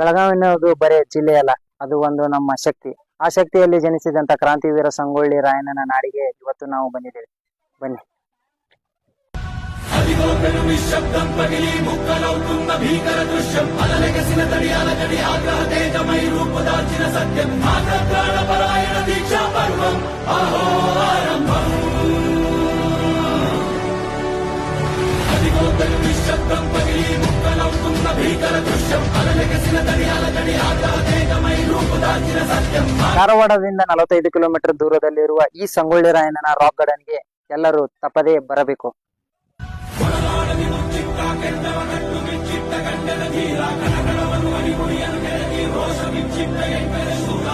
ಬೆಳಗಾವಿ ಅನ್ನೋದು ಬರೇ ಜಿಲ್ಲೆ ಅಲ್ಲ, ಅದು ಒಂದು ನಮ್ಮ ಶಕ್ತಿ. ಆ ಶಕ್ತಿಯಲ್ಲಿ ಜನಿಸಿದಂತ ಕ್ರಾಂತಿವೀರ ಸಂಗೊಳ್ಳಿ ರಾಯಣ್ಣನ ನಾಡಿಗೆ ಇವತ್ತು ನಾವು ಬಂದಿದ್ದೇವೆ. ಬನ್ನಿ. నిశ్శబ్దం పగిలి ముక్కలవుతున్న భీకర దృశ్యం అలలెగసిన తడియాల గడి ఆగ్రహ తేజమై రూపుదాల్చిన సత్యం ఆగ్రహ పరాయణ దీక్షా పర్వం అహో ఆరంభం అదిగోతలు నిశ్శబ్దం పగిలి ముక్కలవుతున్న భీకర దృశ్యం అలలెగసిన తడియాల గడి ఆగ్రహ తేజమై రూపుదాల్చిన సత్యం. ಧಾರವಾಡದಿಂದ 45 ಕಿಲೋಮೀಟರ್ ದೂರದಲ್ಲಿರುವ ಈ ಸಂಗೊಳ್ಳಿ ರಾಯಣ್ಣನ ರಾಕ್ ಗಾರ್ಡನ್ಗೆ ಎಲ್ಲರೂ ತಪ್ಪದೇ ಬರಬೇಕು. చిట్ట గండల ధీరా కనకడవను అని ముడియను కెరటి రోషమిచ్చిట్ట ఎంకర శూరా